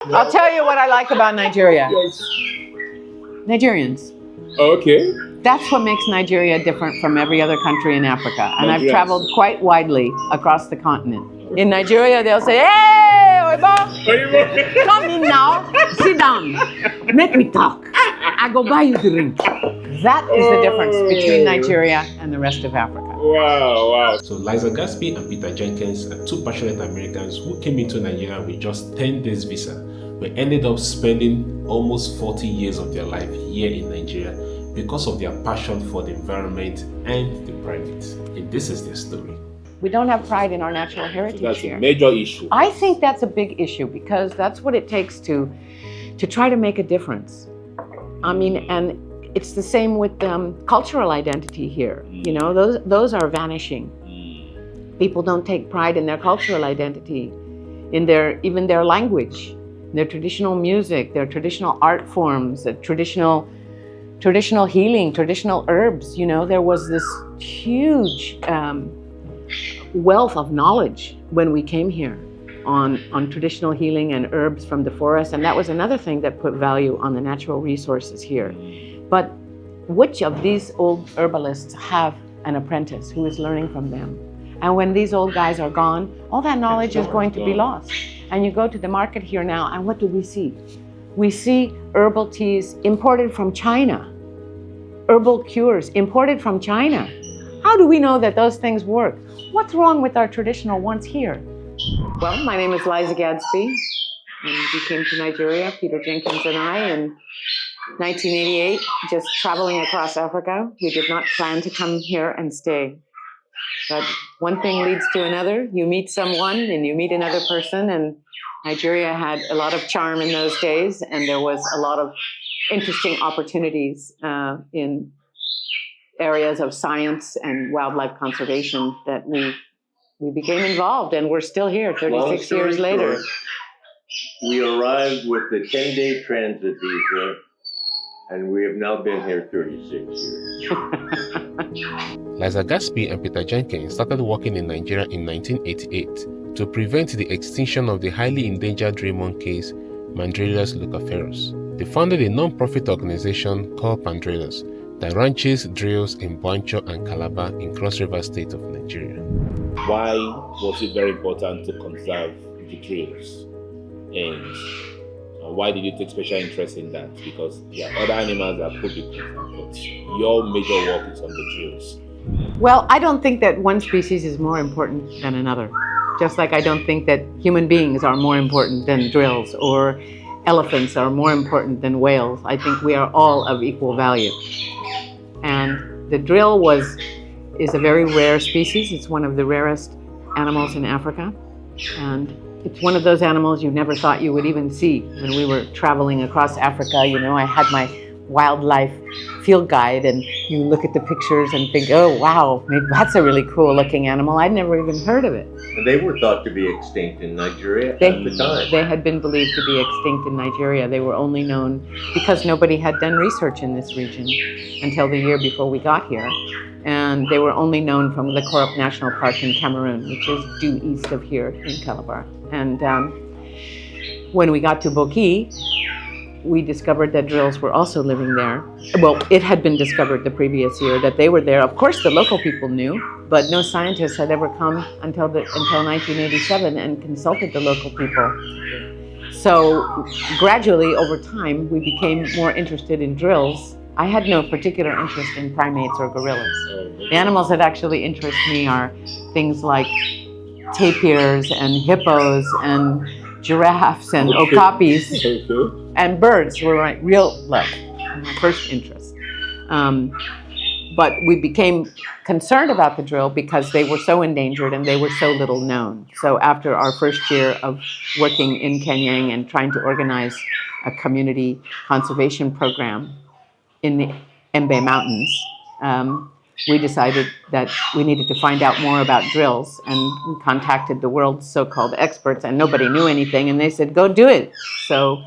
I'll tell you what I like about Nigeria. Yes. Nigerians. Okay. That's what makes Nigeria different from every other country in Africa. And I've Nigerians. traveled quite widely across the continent. In Nigeria, they'll say, "Hey, Oibo, come in now, sit down, make me talk. I go buy you drink." That is the difference between Nigeria and the rest of Africa. Wow, wow. So Liza Gadsby and Peter Jenkins are two passionate Americans who came into Nigeria with just 10 days visa, but ended up spending almost 40 years of their life here in Nigeria because of their passion for the environment and the private. And this is their story. We don't have pride in our natural heritage So that's here. a major issue. I think that's a big issue because that's what it takes to try to make a difference. I mean, and it's the same with cultural identity here. You know, those are vanishing. People don't take pride in their cultural identity, in even their language, their traditional music, their traditional art forms, the traditional healing, traditional herbs. You know, there was this huge wealth of knowledge when we came here on traditional healing and herbs from the forest, and that was another thing that put value on the natural resources here. But which of these old herbalists have an apprentice who is learning from them? And when these old guys are gone, all that knowledge is going to be lost. And you go to the market here now, and what do we see? We see herbal teas imported from China, herbal cures imported from China. How do we know that those things work? What's wrong with our traditional ones here? Well, my name is Liza Gadsby, and we came to Nigeria, Peter Jenkins and I, in 1988, just traveling across Africa. We did not plan to come here and stay. But one thing leads to another. You meet someone and you meet another person, and Nigeria had a lot of charm in those days, and there was a lot of interesting opportunities in areas of science and wildlife conservation that we became involved, and we're still here 36 years later. Short, we arrived with the 10-day transit visa, and we have now been here 36 years. Liza Gadsby and Peter Jenkins started working in Nigeria in 1988 to prevent the extinction of the highly endangered rare monkeys, Mandrillus leucoferus. They founded a non-profit organization called Pandrilus that ranches drills in Bancho and Calabar in Cross River State of Nigeria. Why was it very important to conserve the drills? And why did you take special interest in that? Because there are other animals that could be conserved, but your major work is on the drills. Well, I don't think that one species is more important than another. Just like I don't think that human beings are more important than drills or elephants are more important than whales. I think we are all of equal value. And the drill is a very rare species. It's one of the rarest animals in Africa. And it's one of those animals you never thought you would even see. When we were traveling across Africa, you know, I had my wildlife field guide, and you look at the pictures and think, oh, wow, maybe that's a really cool looking animal. I'd never even heard of it. And they were thought to be extinct in Nigeria at the time. They had been believed to be extinct in Nigeria. They were only known because nobody had done research in this region until the year before we got here. And they were only known from the Korup National Park in Cameroon, which is due east of here in Calabar. And when we got to Boki, we discovered that drills were also living there. Well, it had been discovered the previous year that they were there. Of course, the local people knew, but no scientists had ever come until 1987 and consulted the local people. So gradually, over time, we became more interested in drills. I had no particular interest in primates or gorillas. The animals that actually interest me are things like tapirs and hippos and giraffes and okapis. And birds were my real love, my first interest. But we became concerned about the drill because they were so endangered and they were so little known. So after our first year of working in Kenyang and trying to organize a community conservation program in the Embe Mountains, we decided that we needed to find out more about drills, and we contacted the world's so-called experts, and nobody knew anything, and they said, go do it. So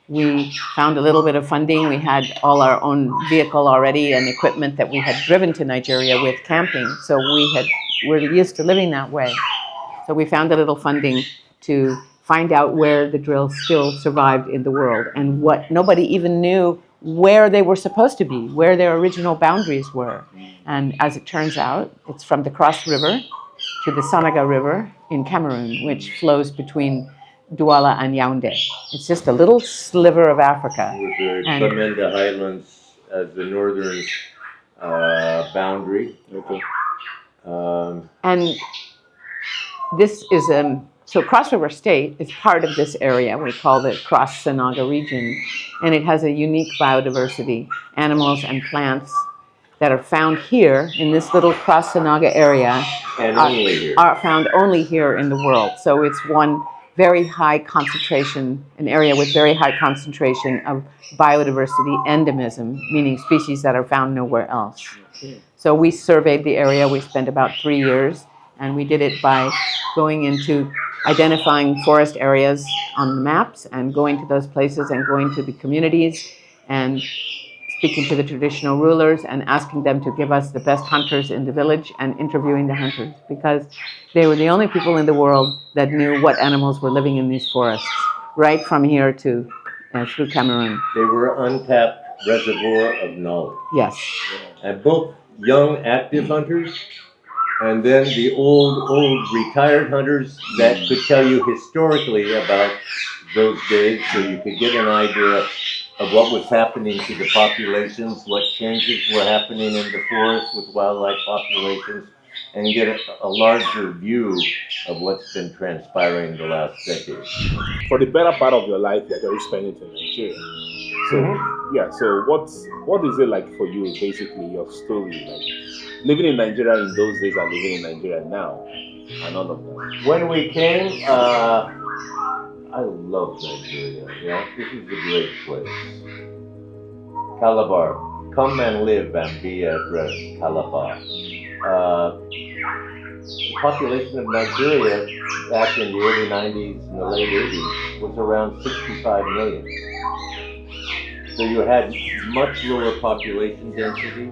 we found a little bit of funding. We had all our own vehicle already and equipment that we had driven to Nigeria with camping. So we're used to living that way. So we found a little funding to find out where the drills still survived in the world and what nobody even knew where they were supposed to be, where their original boundaries were. And as it turns out, it's from the Cross River to the Sanaga River in Cameroon, which flows between Douala and Yaoundé. It's just a little sliver of Africa. With the And- Bamenda Highlands as the northern boundary. Okay. And this is, so Cross River State is part of this area. We call it Cross Sanaga region. And it has a unique biodiversity, animals and plants that are found here in this little Cross Sanaga area. And only here. Are found only here in the world. So it's one very high concentration, an area with very high concentration of biodiversity endemism, meaning species that are found nowhere else. So we surveyed the area. We spent about 3 years, and we did it by going into identifying forest areas on the maps and going to those places and going to the communities and speaking to the traditional rulers and asking them to give us the best hunters in the village and interviewing the hunters, because they were the only people in the world that knew what animals were living in these forests, right from here to through Cameroon. They were untapped reservoir of knowledge. Yes. And both young active hunters and then the old retired hunters that could tell you historically about those days, so you could get an idea of what was happening to the populations, what changes were happening in the forest with wildlife populations, and get a larger view of what's been transpiring the last decade. For the better part of your life, you're actually spending it in Nigeria. So, yeah, so what is it like for you, basically, your story, like living in Nigeria in those days and living in Nigeria now, and all of that? When we came, I love Nigeria. Yeah, this is a great place. Calabar, come and live and be at rest. Calabar. The population of Nigeria back in the early 90s and the late 80s was around 65 million. So you had much lower population density.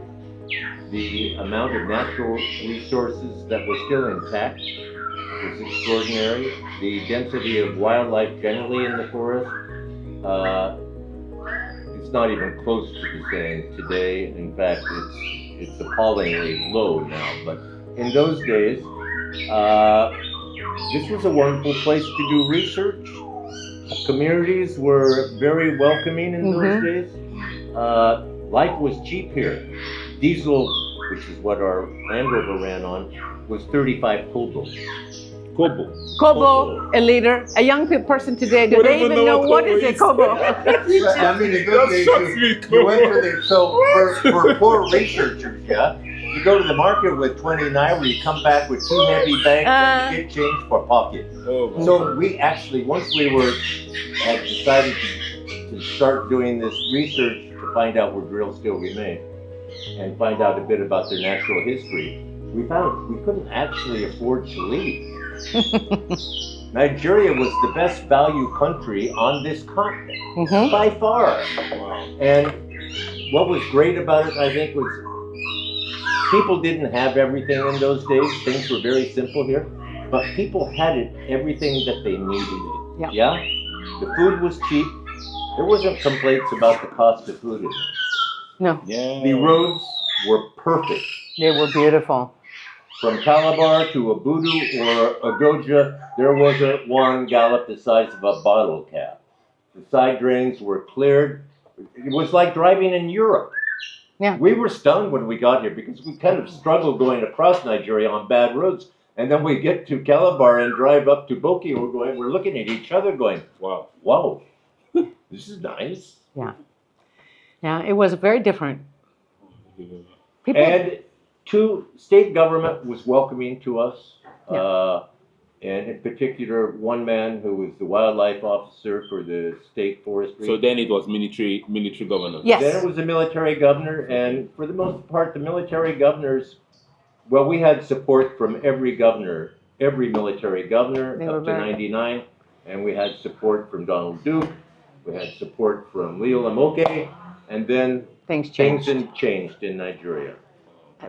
The amount of natural resources that were still intact was extraordinary. The density of wildlife generally in the forest, it's not even close to the same today. In fact, it's appallingly low now. But in those days, this was a wonderful place to do research. Communities were very welcoming in those days. Life was cheap here. Diesel, which is what our Land Rover ran on, was 35 kobo. Kobo, a leader, a young person today, do they even know what is a kobo? I mean, the good days, you went to the, so for poor researchers, yeah, you go to the market with 20 Naira, you come back with 2 heavy bags, and you get change for pocket. So we actually, once we had decided to start doing this research to find out where drills still remain and find out a bit about their natural history, we found we couldn't actually afford to leave. Nigeria was the best value country on this continent, by far. And what was great about it, I think, was people didn't have everything in those days. Things were very simple here, but people had everything that they needed. Yeah? The food was cheap. There wasn't complaints about the cost of food. No. Yeah. The roads were perfect. They were beautiful. From Calabar to Abudu or Agoja, there wasn't one gallop the size of a bottle cap. The side drains were cleared. It was like driving in Europe. Yeah. We were stunned when we got here because we kind of struggled going across Nigeria on bad roads. And then we get to Calabar and drive up to Boki, and we're looking at each other going, wow, this is nice. Yeah. Yeah, it was very different. People, And state government was welcoming to us. And in particular, one man who was the wildlife officer for the state forestry. So then it was military governor. yes. Then it was a military governor, and for the most part, the military governors, well, we had support from every military governor They were up to very- 99, and we had support from Donald Duke, we had support from Leo Lamoke, and then Things things changed, changed in Nigeria.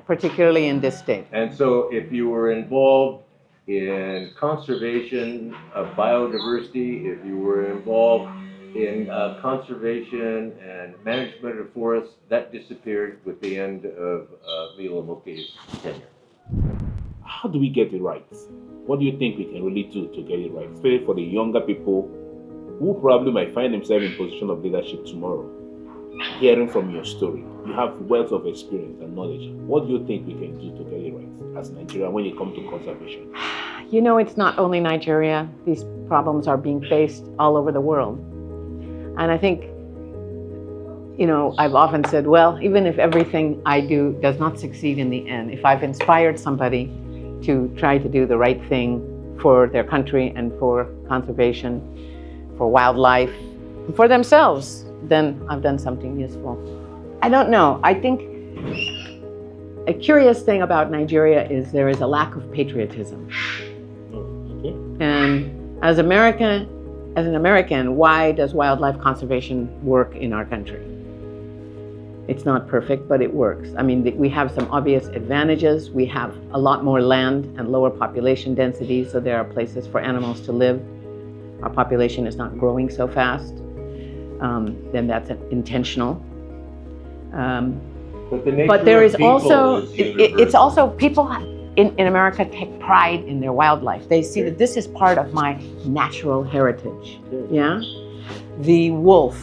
particularly in this state. And so if you were involved in conservation of biodiversity, if you were involved in conservation and management of forests, that disappeared with the end of Mila Moke's tenure. How do we get it right? What do you think we can really do to get it right? Especially for the younger people who probably might find themselves in position of leadership tomorrow. Hearing from your story, you have wealth of experience and knowledge. What do you think we can do to get it right as Nigeria when it comes to conservation? You know, it's not only Nigeria. These problems are being faced all over the world. And I think, you know, I've often said, well, even if everything I do does not succeed in the end, if I've inspired somebody to try to do the right thing for their country and for conservation, for wildlife, and for themselves, then I've done something useful. I don't know. I think a curious thing about Nigeria is there is a lack of patriotism. Okay. And as an American, why does wildlife conservation work in our country? It's not perfect, but it works. I mean, we have some obvious advantages. We have a lot more land and lower population density, so there are places for animals to live. Our population is not growing so fast. Then that's intentional. But there is also, it's also, people in America take pride in their wildlife. They see that this is part of my natural heritage. Yeah? The wolf,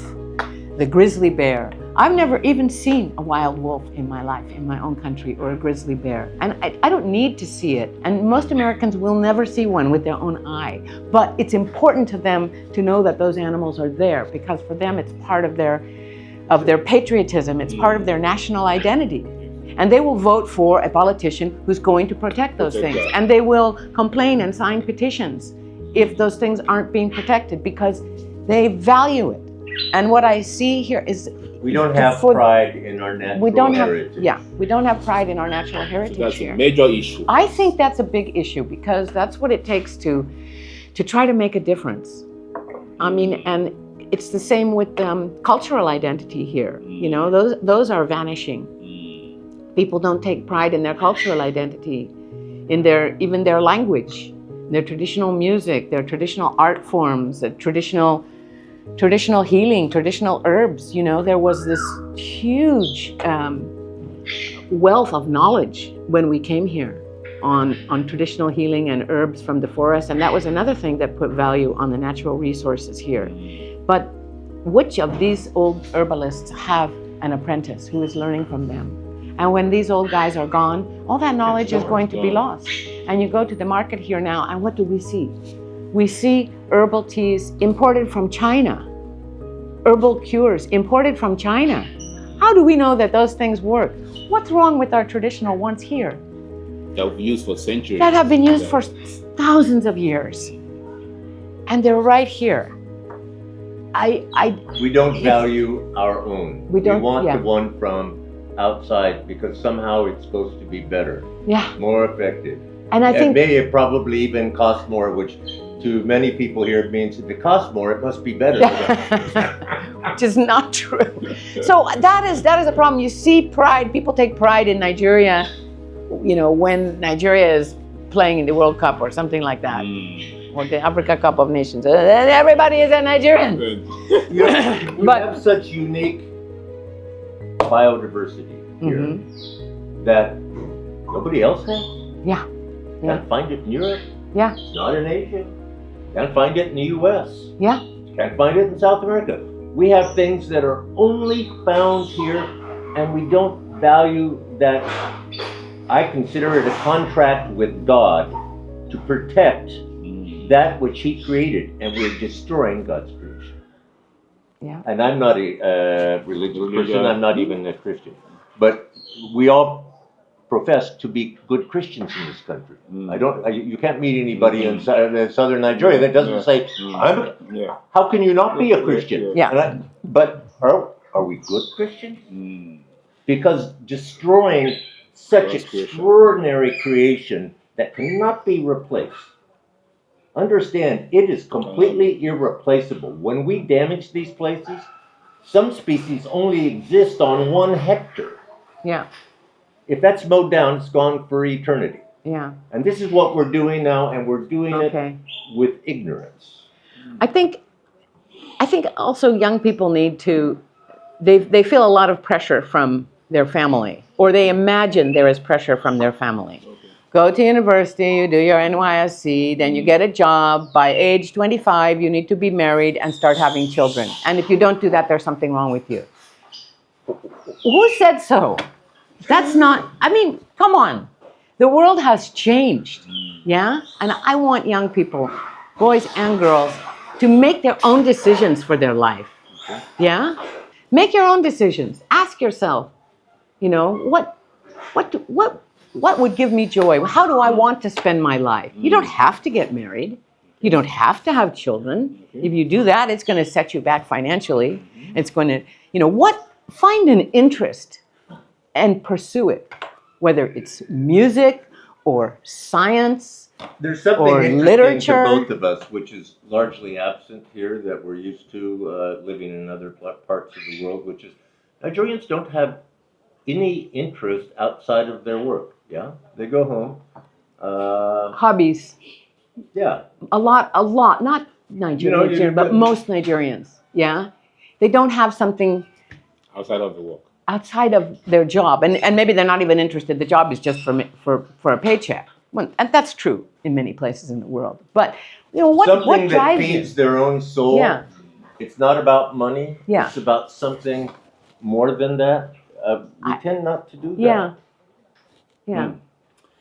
the grizzly bear. I've never even seen a wild wolf in my life, in my own country, or a grizzly bear. And I don't need to see it. And most Americans will never see one with their own eye. But it's important to them to know that those animals are there, because for them it's part of their patriotism. It's part of their national identity. And they will vote for a politician who's going to protect those things. And they will complain and sign petitions if those things aren't being protected, because they value it. And what I see here is we don't have pride in our natural heritage. We don't have pride in our natural heritage. So that's here. a major issue. I think that's a big issue, because that's what it takes to try to make a difference. I mean, and it's the same with cultural identity here. You know, those are vanishing. People don't take pride in their cultural identity, in even their language, their traditional music, their traditional art forms, traditional healing, traditional herbs. You know, there was this huge wealth of knowledge when we came here on traditional healing and herbs from the forest, and that was another thing that put value on the natural resources here. But which of these old herbalists have an apprentice who is learning from them? And when these old guys are gone, all that knowledge is going to be lost. And you go to the market here now, and what do we see? We see herbal teas imported from China, herbal cures imported from China. How do we know that those things work? What's wrong with our traditional ones here? That have been used for centuries. That have been used for thousands of years. And they're right here. We don't value our own. We want the one from outside, because somehow it's supposed to be better, more effective. And I think it probably even costs more, which to many people here it means if it costs more, it must be better. Which is not true. So that is a problem. You see pride. People take pride in Nigeria. You know, when Nigeria is playing in the World Cup or something like that, or the Africa Cup of Nations, everybody is a Nigerian. We have such unique biodiversity here that nobody else has. Can't find it in Europe. It's not in Asia. Can't find it in the US. Can't find it in South America. We have things that are only found here, and we don't value that. I consider it a contract with God to protect that which He created, and we're destroying God's creation. And I'm not a religious person. I'm not even a Christian. But we all profess to be good Christians in this country. You can't meet anybody in southern Nigeria that doesn't say, how can you not be a Christian? But are we good Christians? Because destroying such extraordinary creation that cannot be replaced. Understand, it is completely irreplaceable. When we damage these places, some species only exist on 1 hectare. If that's mowed down, it's gone for eternity. Yeah. And this is what we're doing now, and we're doing Okay. it with ignorance. I think also young people need to, they feel a lot of pressure from their family, or they imagine there is pressure from their family. Go to university, you do your NYSC, then you get a job. By age 25, you need to be married and start having children. And if you don't do that, there's something wrong with you. Who said so? That's not, I mean, come on. The world has changed, yeah? And I want young people, boys and girls, to make their own decisions for their life, yeah? Make your own decisions. Ask yourself, you know, what would give me joy? How do I want to spend my life? You don't have to get married. You don't have to have children. If you do that, it's going to set you back financially. It's going to, you know, find an interest and pursue it, whether it's music or science There's something or interesting literature. to both of us, which is largely absent here that we're used to living in other parts of the world, which is Nigerians don't have any interest outside of their work. Yeah, they go home. Hobbies. Yeah, A lot, not Nigerians, but most Nigerians, yeah? They don't have something Outside of the work. outside of their job, and maybe they're not even interested. The job is just for a paycheck. Well, and that's true in many places in the world. But you know what something that drives feeds you? their own soul. Yeah. It's not about money. Yeah. It's about something more than that. We tend not to do that. Yeah, yeah.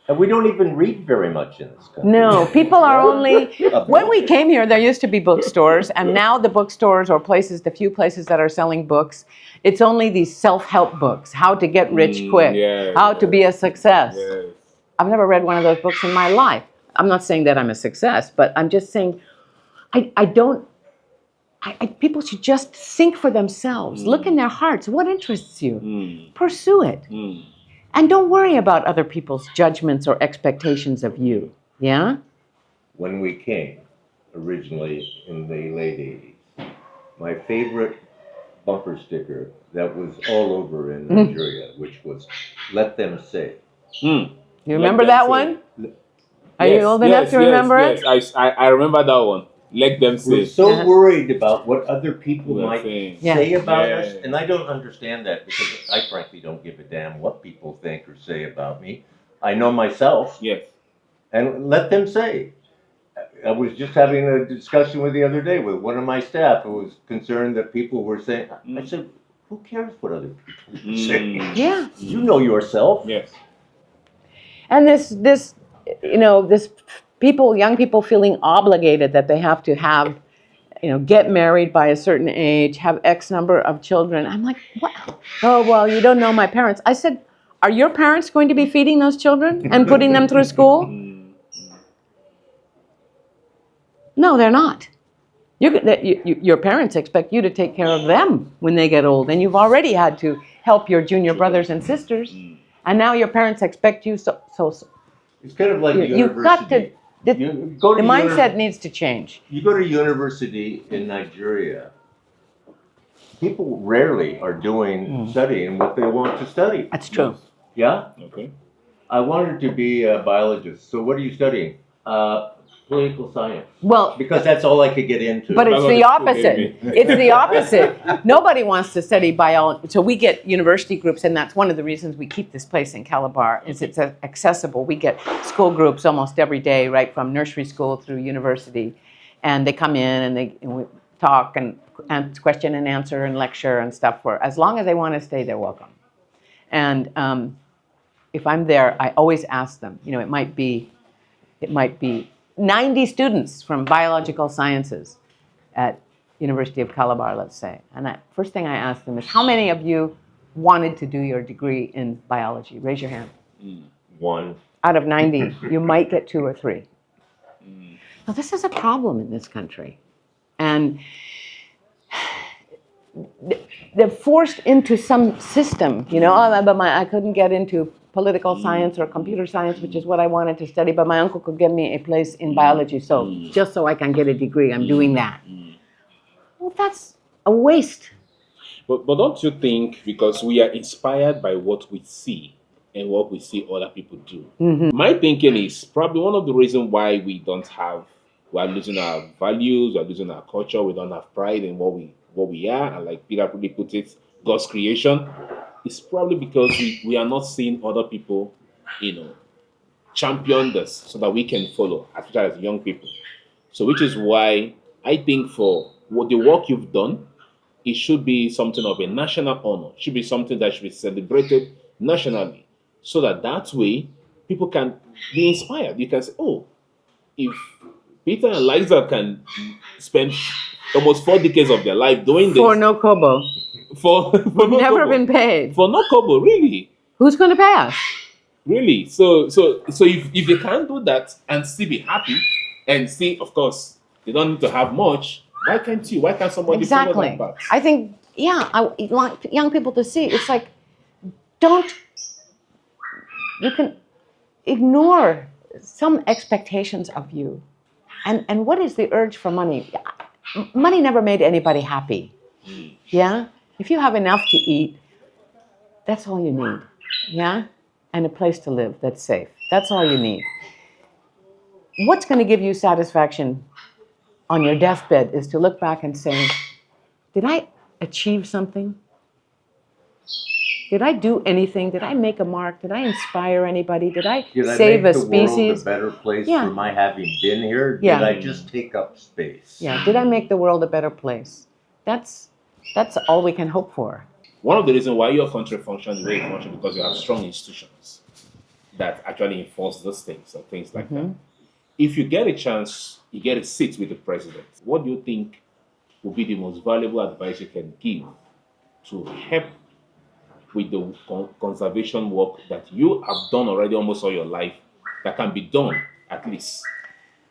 And we don't even read very much in this country. No, people are only. When we came here, there used to be bookstores, and now the bookstores or the few places that are selling books, it's only these self-help books: how to get rich quick, how to be a success. Yes. I've never read one of those books in my life. I'm not saying that I'm a success, but I'm just saying people should just think for themselves. Look in their hearts. What interests you? Pursue it. And don't worry about other people's judgments or expectations of you. Yeah? When we came, originally in the late 80s, my favorite bumper sticker that was all over in Nigeria, which was, "Let them say." You remember that one? Are you old enough to remember it? Yes, I remember that one. Let them say. We're so worried about what other people We're might saying. say about Yeah. us, and I don't understand that because I frankly don't give a damn what people think or say about me. I know myself, Yes. and let them say. I was just having a discussion with the other day with one of my staff who was concerned that people were saying, I said, who cares what other people are saying? Yeah. You know yourself. Yes. And this young people feeling obligated that they have to have, get married by a certain age, have X number of children. I'm like, what? Oh, well, you don't know my parents. I said, are your parents going to be feeding those children and putting them through school? No, they're not. Your parents expect you to take care of them when they get old, and you've already had to help your junior brothers and sisters, and now your parents expect you so It's kind of like you've got to. The mindset needs to change. You go to university in Nigeria, people rarely are studying what they want to study. That's true. Yeah? Okay. I wanted to be a biologist. So what are you studying? Political science. Well, because that's all I could get into. But it's the opposite. It's the opposite. Nobody wants to study biology. So we get university groups, and that's one of the reasons we keep this place in Calabar, is it's accessible. We get school groups almost every day, right from nursery school through university. And they come in and we talk and question and answer and lecture and stuff. As long as they want to stay, they're welcome. And if I'm there, I always ask them, it might be 90 students from biological sciences at University of Calabar, let's say. And first thing I ask them is, how many of you wanted to do your degree in biology? Raise your hand. One. Out of 90, you might get 2 or 3. Now, this is a problem in this country. And they're forced into some system, but I couldn't get into political science or computer science, which is what I wanted to study, but my uncle could get me a place in biology, so just so I can get a degree, I'm doing that. Well, that's a waste. But don't you think, because we are inspired by what we see, and what we see other people do. Mm-hmm. My thinking is probably one of the reasons why we are losing our values, we are losing our culture, we don't have pride in what we are, and like Peter really put it, God's creation. It's probably because we are not seeing other people, champion this so that we can follow, especially as young people. So which is why I think for what the work you've done, it should be something of a national honor. It should be something that should be celebrated nationally. So that way people can be inspired. You can say, oh, if Peter and Liza can spend almost 4 decades of their life doing this For no kobo. for no Never kobo, been paid. for no kobo, really. Who's going to pay us? Really? So if they can't do that and still be happy and see, of course, they don't need to have much, why can't you? Why can't somebody follow Exactly. that path? I think, I want young people to see. It's like, you can ignore some expectations of you. And what is the urge for money? Money never made anybody happy. Yeah? If you have enough to eat, that's all you need. Yeah? And a place to live that's safe. That's all you need. What's going to give you satisfaction on your deathbed is to look back and say, did I achieve something? Did I do anything? Did I make a mark? Did I inspire anybody? Did I save a species? Did I make the world a better place Yeah. for my having been here? Yeah. Did I just take up space? Yeah, did I make the world a better place? That's all we can hope for. One of the reasons why your country functions the way it functions because you have strong institutions that actually enforce those things or things like that. If you get a chance, you get a seat with the president, what do you think would be the most valuable advice you can give to help with the conservation work that you have done already almost all your life that can be done at least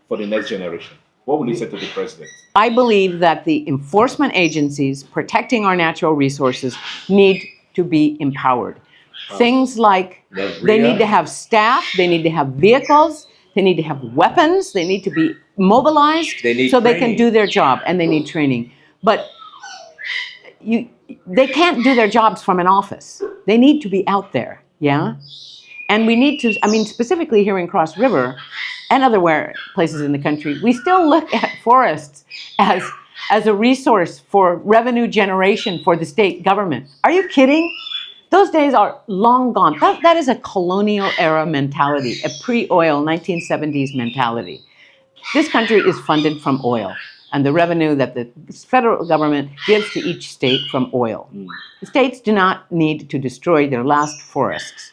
for the next generation? What will you say to the president? I believe that the enforcement agencies protecting our natural resources need to be empowered. Things like they need to have staff, they need to have vehicles, they need to have weapons, they need to be mobilized so they can do their job, and they need training. But they can't do their jobs from an office. They need to be out there, yeah? And we need to, specifically here in Cross River and other places in the country, we still look at forests as a resource for revenue generation for the state government. Are you kidding? Those days are long gone. That is a colonial era mentality, a pre-oil 1970s mentality. This country is funded from oil and the revenue that the federal government gives to each state from oil. The states do not need to destroy their last forests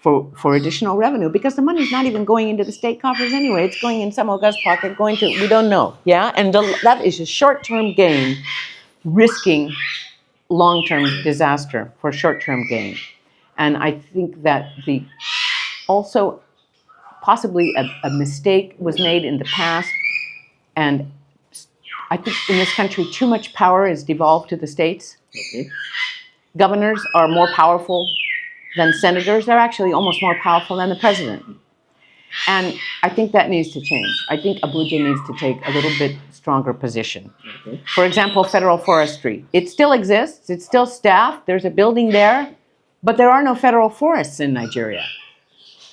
for additional revenue because the money is not even going into the state coffers anyway. It's going in some August pocket, we don't know. Yeah, and that is a short-term gain, risking long-term disaster for short-term gain. And I think that also possibly a mistake was made in the past, and I think in this country too much power is devolved to the states. Okay. Governors are more powerful than senators. They're actually almost more powerful than the president. And I think that needs to change. I think Abuja needs to take a little bit stronger position. Okay. For example, federal forestry. It still exists. It's still staffed. There's a building there. But there are no federal forests in Nigeria.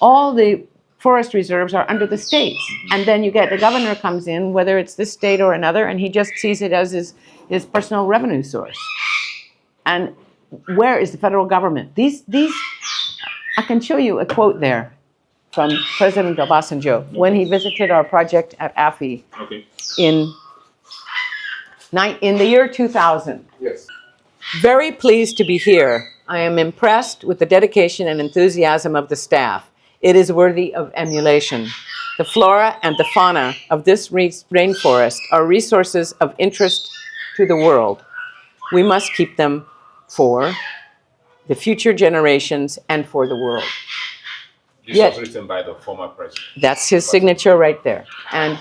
All the forest reserves are under the states. And then the governor comes in, whether it's this state or another, and he just sees it as his personal revenue source. And where is the federal government? These I can show you a quote there from President Obasanjo when he visited our project at AFI in the year 2000. Yes. Very pleased to be here. I am impressed with the dedication and enthusiasm of the staff. It is worthy of emulation. The flora and the fauna of this rainforest are resources of interest to the world. We must keep them for the future generations and for the world. This was written by the former president. That's his signature right there. And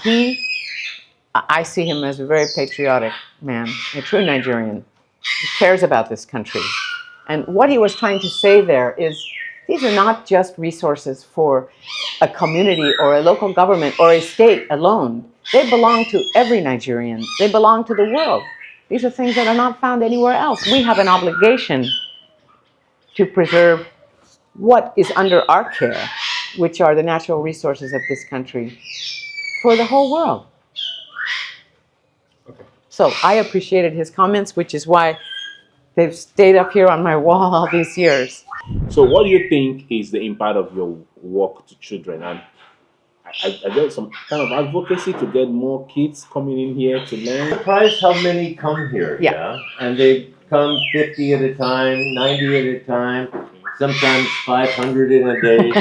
I see him as a very patriotic man, a true Nigerian. He cares about this country. And what he was trying to say there is, these are not just resources for a community or a local government or a state alone. They belong to every Nigerian. They belong to the world. These are things that are not found anywhere else. We have an obligation to preserve what is under our care, which are the natural resources of this country, for the whole world. Okay. So I appreciated his comments, which is why they've stayed up here on my wall all these years. So what do you think is the impact of your work to children? And I get some kind of advocacy to get more kids coming in here to learn. Surprised how many come here, Yeah. And they come 50 at a time, 90 at a time, sometimes 500 in a day.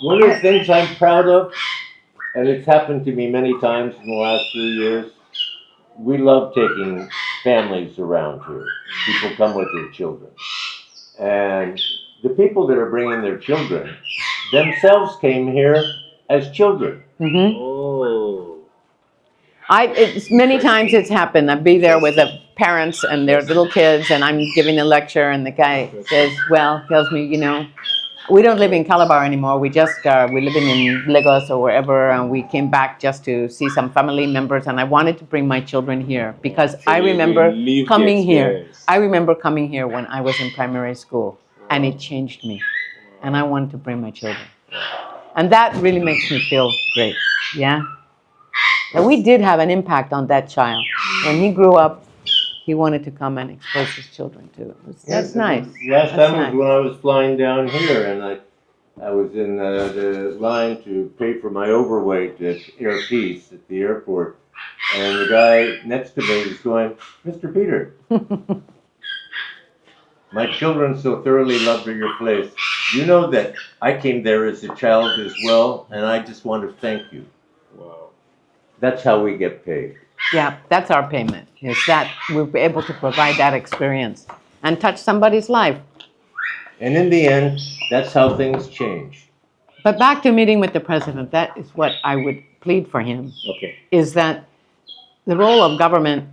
One of the things I'm proud of, and it's happened to me many times in the last few years, we love taking families around here. People come with their children. And the people that are bringing their children themselves came here as children. Mm-hmm. Oh. Many times it's happened. I'd be there with the parents and their little kids, and I'm giving a lecture, and the guy tells me, we don't live in Calabar anymore. We just we're living in Lagos or wherever, and we came back just to see some family members, and I wanted to bring my children here because I remember coming here. I remember coming here when I was in primary school, and it changed me, and I wanted to bring my children, and that really makes me feel great. Yeah. And we did have an impact on that child. When he grew up, he wanted to come and expose his children to it. That's nice. Last time was when I was flying down here, and I was in the line to pay for my overweight at Air Peace at the airport, and the guy next to me was going, "Mr. Peter, my children so thoroughly love your place. You know that I came there as a child as well, and I just want to thank you." Wow. That's how we get paid. Yeah, that's our payment, is that we're able to provide that experience and touch somebody's life. And in the end, that's how things change. But back to meeting with the president, that is what I would plead for him, Okay. is that the role of government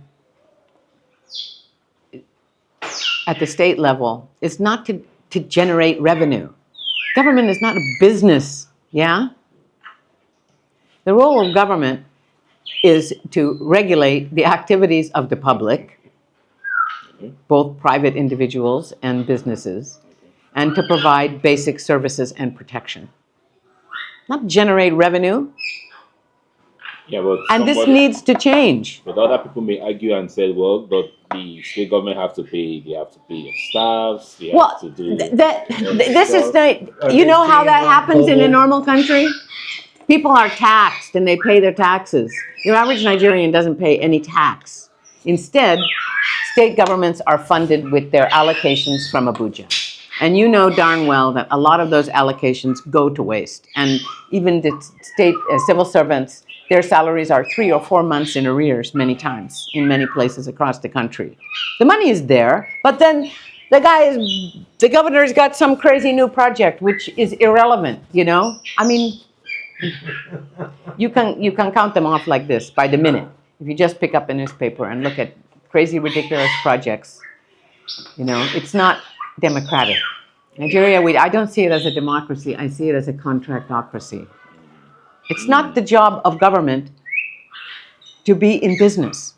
at the state level is not to generate revenue. Government is not a business, yeah? The role of government is to regulate the activities of the public, both private individuals and businesses, and to provide basic services and protection. Not generate revenue. Yeah, but And this needs to change. But other people may argue and say, well, but the state government have to pay. They have to pay your staffs. They have to do. This is you know how that happens in a normal country? People are taxed and they pay their taxes. Your average Nigerian doesn't pay any tax. Instead, state governments are funded with their allocations from Abuja. And you know darn well that a lot of those allocations go to waste. And even the state civil servants, their salaries are 3 or 4 months in arrears many times in many places across the country. The money is there, but then the governor's got some crazy new project which is irrelevant, I mean, you can count them off like this by the minute. If you just pick up a newspaper and look at crazy, ridiculous projects, it's not democratic. Nigeria, I don't see it as a democracy. I see it as a contractocracy. It's not the job of government to be in business.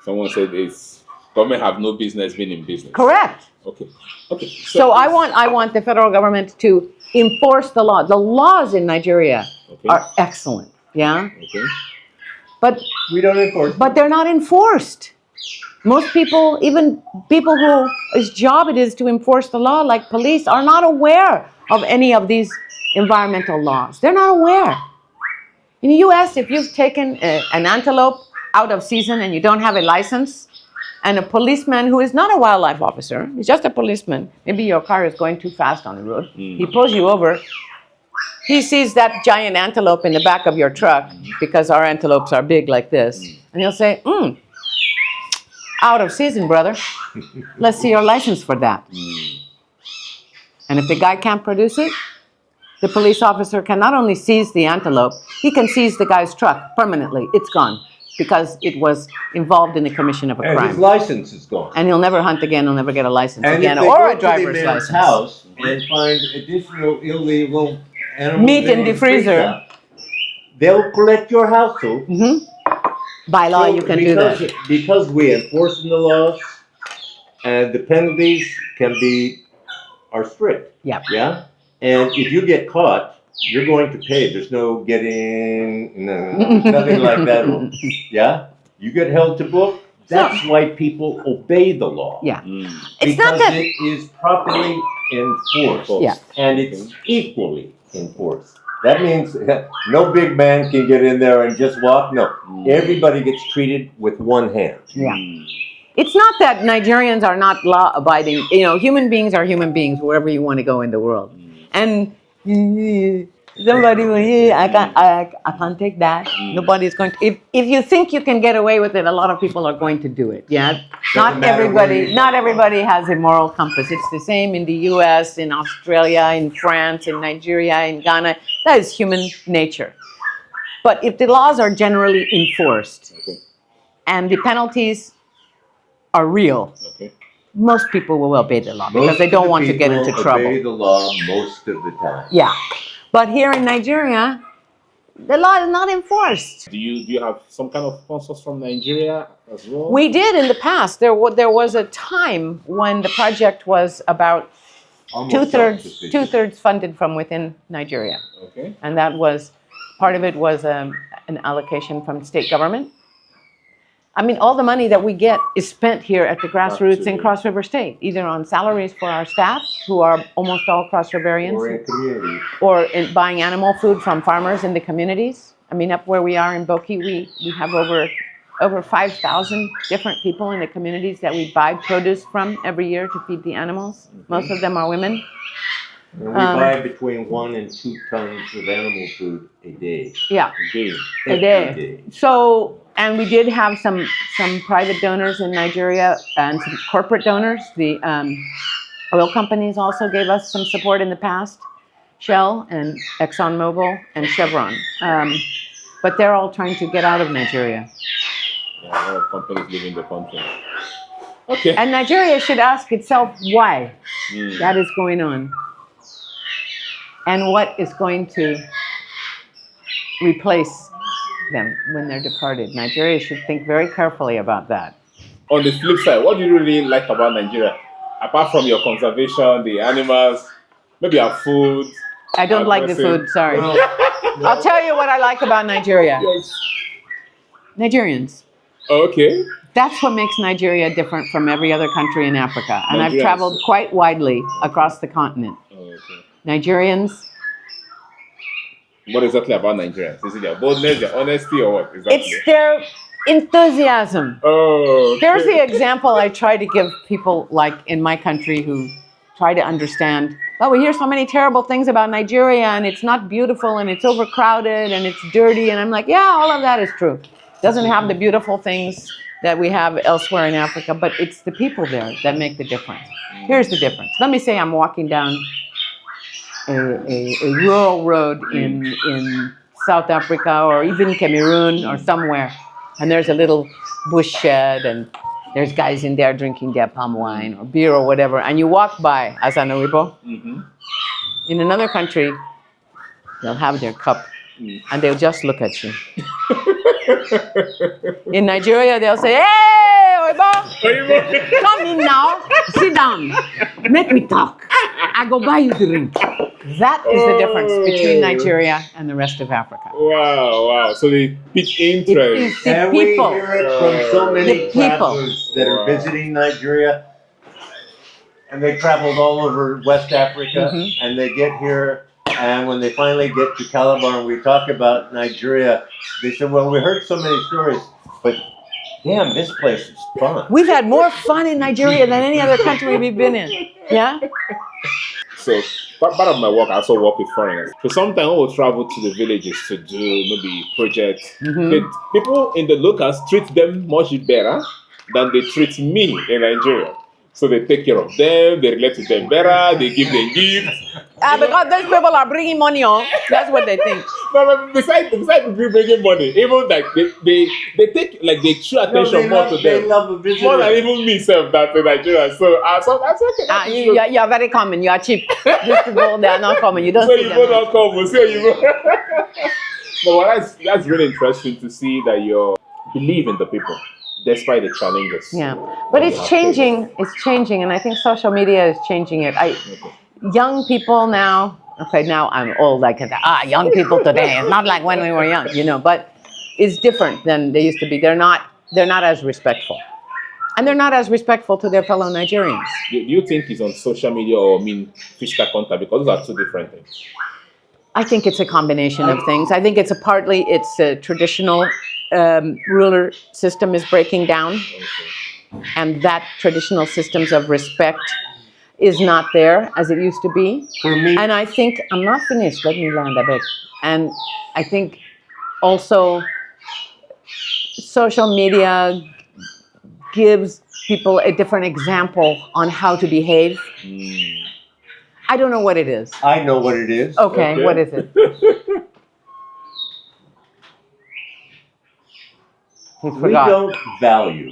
Someone said government have no business being in business. Correct. Okay. So I want the federal government to enforce the law. The laws in Nigeria are excellent, yeah? Okay. But we don't enforce. But they're not enforced. Most people, even people whose job it is to enforce the law, like police, are not aware of any of these environmental laws. They're not aware. In the U.S., if you've taken an antelope out of season and you don't have a license, and a policeman who is not a wildlife officer, he's just a policeman, maybe your car is going too fast on the road, he pulls you over, he sees that giant antelope in the back of your truck, because our antelopes are big like this, and he'll say, out of season, brother. Let's see your license for that. And if the guy can't produce it, the police officer can not only seize the antelope, he can seize the guy's truck permanently. It's gone, because it was involved in the commission of a crime. And his license is gone. And he'll never hunt again, he'll never get a license and again, if they or go a driver's to the man's license. house and find additional illegal animals Meat in the freezer. They'll collect your household. By law, you can do that. Because we enforce the laws, and the penalties are strict. Yeah. Yeah, and if you get caught, you're going to pay. There's no there's nothing like that. Yeah, you get held to book. That's why people obey the law. Yeah. Because It's not that it is properly enforced. Yeah. And it's equally enforced. That means no big man can get in there and just walk. No, everybody gets treated with one hand. Yeah. It's not that Nigerians are not law-abiding. You know, human beings are human beings wherever you want to go in the world. And somebody will, I can't take that. Nobody's going to. If you think you can get away with it, a lot of people are going to do it. Yeah. Not everybody has a moral compass. It's the same in the U.S., in Australia, in France, in Nigeria, in Ghana. That is human nature. But if the laws are generally enforced and the penalties are real, most people will obey the law because they don't want to get into trouble. Obey the law most of the time. Yeah. But here in Nigeria, the law is not enforced. Do you have some kind of sponsors from Nigeria as well? We did in the past. There was a time when the project was about Almost two-thirds funded from within Nigeria. Okay. And that was, part of it was an allocation from state government. I mean, all the money that we get is spent here at the grassroots in Cross River State, either on salaries for our staff, who are almost all Cross Riverians, Or in communities. or in buying animal food from farmers in the communities. I mean, up where we are in Boki, we have over 5,000 different people in the communities that we buy produce from every year to feed the animals. Most of them are women. And we buy between 1 and 2 tons of animal food a day. Yeah, Okay. a day. So, and we did have some private donors in Nigeria and some corporate donors. The oil companies also gave us some support in the past, Shell and ExxonMobil and Chevron. But they're all trying to get out of Nigeria. Yeah, a lot of companies leaving the country. Okay. And Nigeria should ask itself why that is going on. And what is going to replace them when they're departed. Nigeria should think very carefully about that. On the flip side, what do you really like about Nigeria? Apart from your conservation, the animals, maybe our food. I don't like the food, sorry. Well, I'll tell you what I like about Nigeria. Yes. Nigerians. Okay. That's what makes Nigeria different from every other country in Africa. And I've Nigerians. traveled quite widely across the continent. Okay. Nigerians, What exactly about Nigerians? Is it their boldness, their honesty, or what exactly? it's their enthusiasm. Oh. Okay. There's the example I try to give people like in my country who try to understand, well, we hear so many terrible things about Nigeria and it's not beautiful and it's overcrowded and it's dirty. And I'm like, yeah, all of that is true. Doesn't have the beautiful things that we have elsewhere in Africa, but it's the people there that make the difference. Here's the difference. Let me say I'm walking down a rural road in South Africa or even Cameroon or somewhere, and there's a little bush shed and there's guys in there drinking their palm wine or beer or whatever, and you walk by as an Oibo. In another country, they'll have their cup and they'll just look at you. In Nigeria, they'll say, hey, Oibo, come in now, sit down, make me talk. I go buy you drink. That is the difference between Nigeria and the rest of Africa. Wow, wow. So they pick It interest. is the And people. we hear it from so many The people. travelers that are visiting Nigeria, and they traveled all over West Africa, and they get here, and when they finally get to Calabar and we talk about Nigeria, they said, well, we heard so many stories, but damn, this place is fun. We've had more fun in Nigeria than any other country we've been in. Yeah? So part of my work, I also work with foreigners. So sometimes I will travel to the villages to do maybe projects. People in the locals treat them much better than they treat me in Nigeria. So they take care of them, they relate to them better, they give them gifts. Because those people are bringing money on. That's what they think. But besides bringing money, even like they take like they show attention more to They them. love a visitor. More than even me self that to Nigeria. So that's okay. That's You are very common. You are cheap. These people, they are not common. You don't so see you them. both don't come, so you But that's really interesting to see that you believe in the people. despite the challenges. Yeah, but it's changing. It's changing, and I think social media is changing it. Young people now. Okay, now I'm old. Like young people today. It's not like when we were young, But it's different than they used to be. They're not as respectful, and they're not as respectful to their fellow Nigerians. Do you think it's on social media or physical contact? Because those are two different things. I think it's a combination of things. I think it's a traditional ruler system is breaking down, and that traditional systems of respect is not there as it used to be. For me, And I think, I'm not finished, let me land a bit. And I think also social media gives people a different example on how to behave. I don't know what it is. I know what it is. Okay. What is it? He We forgot. don't value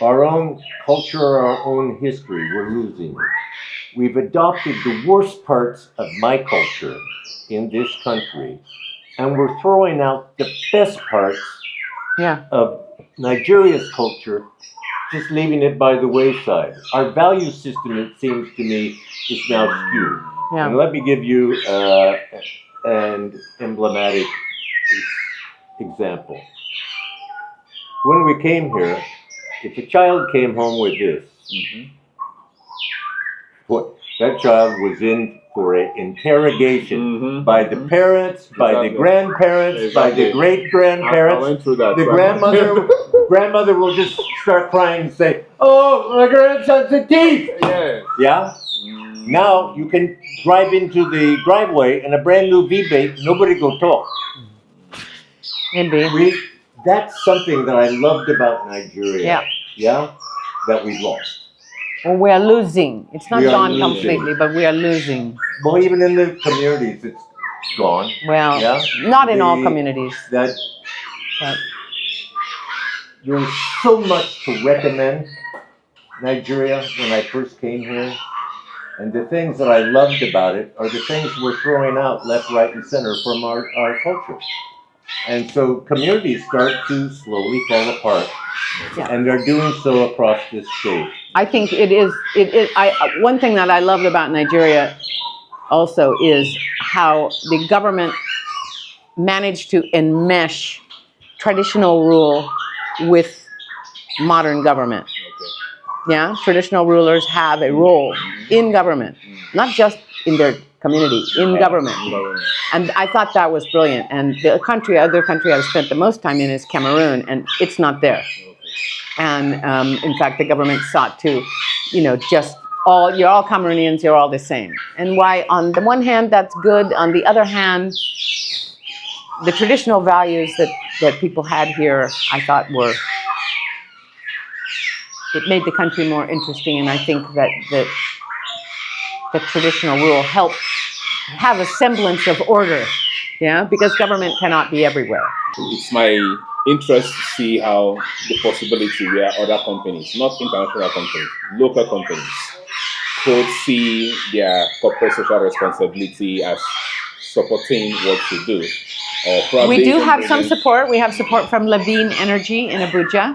our own culture, our own history. We're losing it. We've adopted the worst parts of my culture in this country, and we're throwing out the best parts Yeah. of Nigeria's culture, just leaving it by the wayside. Our value system, it seems to me, is now skewed. Yeah. And let me give you an emblematic example. When we came here, if a child came home with this, that child was in for an interrogation by the parents, by the grandparents, by the great-grandparents. I went through that. The grandmother will just start crying and say, "Oh, my grandson's a thief!" Yes. Yeah? Now you can drive into the driveway in a brand new V8, nobody go talk. Maybe. That's something that I loved about Nigeria. Yeah. Yeah? That we lost. Well, we are losing. It's not We are gone losing. completely, but we are losing. Well, even in the communities, it's gone. Well, Yeah? not in all communities. That But there's so much to recommend Nigeria when I first came here. And the things that I loved about it are the things we're throwing out left, right, and center from our culture. And so communities start to slowly fall apart. Yeah. And they're doing so across this state. I think it is. One thing that I loved about Nigeria also is how the government managed to enmesh traditional rule with modern government. Yeah, traditional rulers have a role in government, not just in their community, in government. And I thought that was brilliant. And the other country I've spent the most time in is Cameroon, and it's not there. And in fact, the government sought to, you're all Cameroonians, you're all the same. And why, on the one hand, that's good. On the other hand, the traditional values that people had here, I thought it made the country more interesting. And I think that the traditional rule helped have a semblance of order, because government cannot be everywhere. It's my interest to see how the possibility where other companies, not international companies, local companies, could see their corporate social responsibility as supporting what you do. Or probably We do have some support. We have support from Levine Energy in Abuja.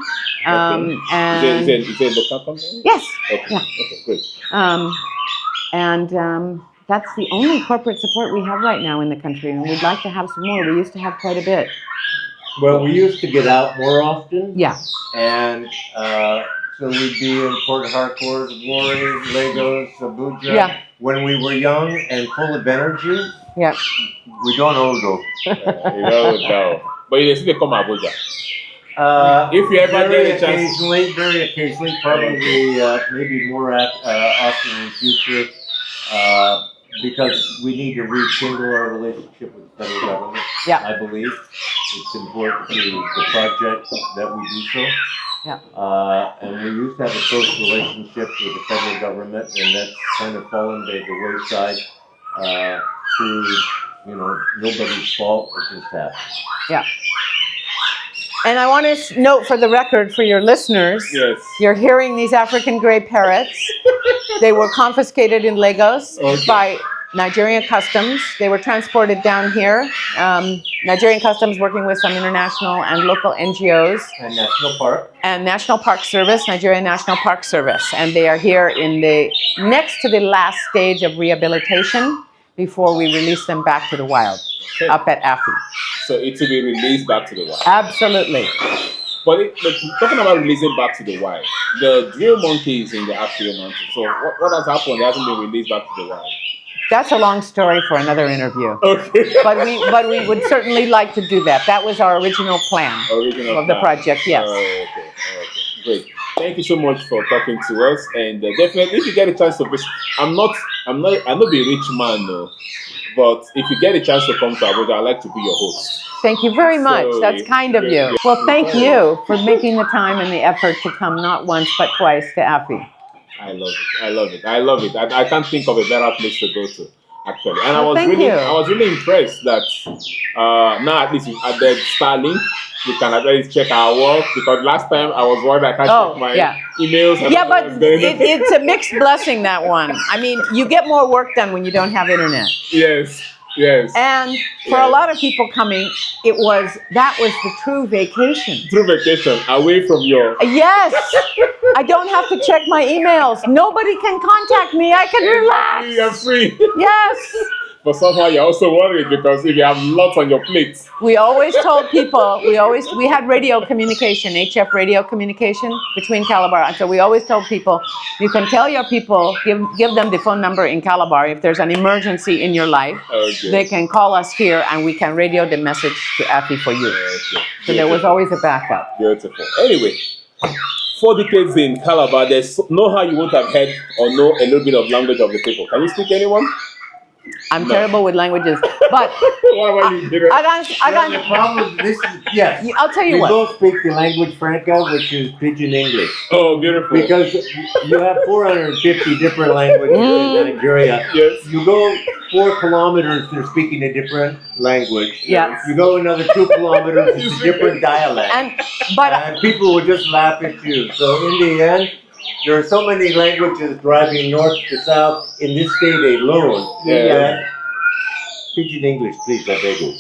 Okay. And Is it a local company? yes, Okay. yeah. Okay, great. That's the only corporate support we have right now in the country, and we'd like to have some more. We used to have quite a bit. Well, we used to get out more often. Yeah. And so we'd be in Port Harcourt, Warri, Lagos, Abuja. Yeah. When we were young and full of energy, Yeah. we don't old though. No. But you still come Abuja. If you ever very get a chance. very occasionally, probably maybe more often in the future, because we need to rekindle our relationship with the federal government. Yeah. I believe it's important to the project that we do so. Yeah. And we used to have a close relationship with the federal government, and that's kind of fallen by the wayside through, nobody's fault. It just happened. Yeah. And I want to note for the record for your listeners, Yes. you're hearing these African gray parrots. They were confiscated in Lagos by Nigerian Customs. They were transported down here. Nigerian Customs working with some international and local NGOs. And National Park. And National Park Service, Nigerian National Park Service. And they are here in the next to the last stage of rehabilitation before we release them back to the wild, up at Afi. So it will be released back to the wild. Absolutely. But talking about releasing back to the wild, the drill monkeys in the Afi mountain. So what has happened? They hasn't been released back to the wild. That's a long story for another interview. Okay. But we would certainly like to do that. That was our original plan of the project. Yes. Okay. Great. Thank you so much for talking to us. And definitely, if you get a chance to visit, I'm not be a rich man, no. But if you get a chance to come to Abuja, I'd like to be your host. Thank you very much. So, that's kind of you. Well, thank you for making the time and the effort to come not once but twice to Afi. I love it. I can't think of a better place to go to, actually. And Well, I was really impressed that now at least at the Starlink, we can at least check our work, because last time I was worried I can't check my emails. Yeah, but it's a mixed blessing, that one. I mean, you get more work done when you don't have internet. Yes. And for a lot of people coming, that was the true vacation. True vacation, away from your... Yes! I don't have to check my emails. Nobody can contact me. I can relax. You're free. Yes! But somehow you're also worried, because if you have lots on your plate. We always told people, we had radio communication, HF radio communication between Calabar. And so we always told people, you can tell your people, give them the phone number in Calabar. If there's an emergency in your life, they can call us here and we can radio the message to Afi for you. So there was always a backup. Beautiful. Anyway, 4 decades in Calabar, there's no how you won't have heard or know a little bit of language of the people. Can you speak anyone? I'm terrible with languages, but The problem, yes. I'll tell you we what. both speak the language franca, which is Pidgin English. Oh, beautiful. Because you have 450 different languages in Nigeria. Yes. You go 4 kilometers, they're speaking a different language. Yes. You go another 2 kilometers, it's a different dialect. And people will just laugh at you. So in the end, there are so many languages driving north to south in this state alone. Pidgin English, please, I beg you.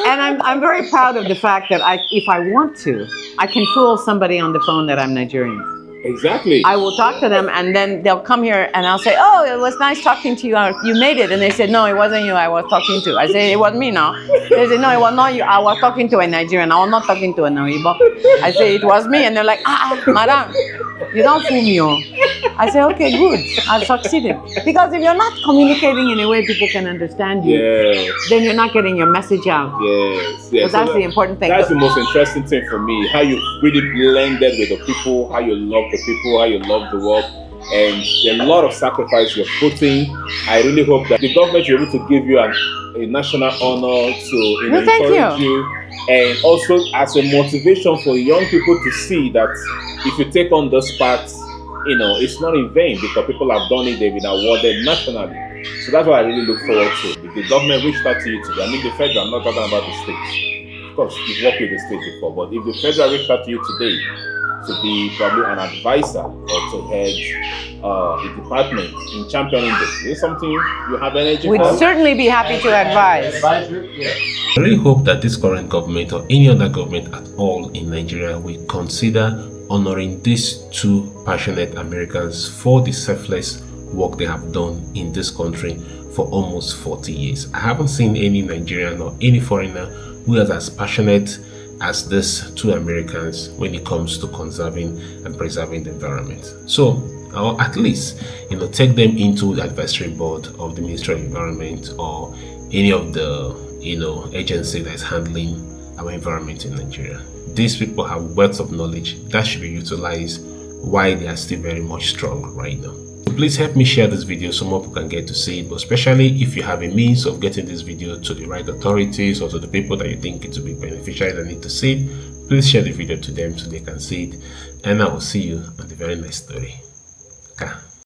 And I'm very proud of the fact that if I want to, I can fool somebody on the phone that I'm Nigerian. Exactly. I will talk to them, and then they'll come here, and I'll say, "Oh, it was nice talking to you. You made it." And they said, "No, it wasn't you I was talking to." I say, "It was me now." They say, "No, it was not you. I was talking to a Nigerian. I was not talking to a Noibo." I say, "It was me," and they're like, "Madam, you don't fool me, oh." I say, "Okay, good. I've succeeded." Because if you're not communicating in a way people can understand you, then you're not getting your message out. Yes. So that's the important thing. That's the most interesting thing for me. How you really blended with the people, how you love the people, how you love the work, and a lot of sacrifice you're putting. I really hope that the government will be able to give you a national honor to encourage you, and also as a motivation for young people to see that if you take on those paths, it's not in vain, because people have done it, they've been awarded nationally. So that's what I really look forward to. If the government reached out to you today, I mean the federal, I'm not talking about the states. Of course, you've worked with the state before, but if the federal reached out to you today to be probably an advisor or to head a department in championing this, is this something you have energy We'd for? certainly be happy to advise. I really hope that this current government or any other government at all in Nigeria will consider honoring these 2 passionate Americans for the selfless work they have done in this country for almost 40 years. I haven't seen any Nigerian or any foreigner who is as passionate as these 2 Americans when it comes to conserving and preserving the environment. So, or at least, take them into the advisory board of the Ministry of Environment or any of the, agency that is handling our environment in Nigeria. These people have wealth of knowledge that should be utilized while they are still very much strong right now. Please help me share this video so more people can get to see it, but especially if you have a means of getting this video to the right authorities or to the people that you think it will be beneficial and need to see it, please share the video to them so they can see it, and I will see you on the very next story.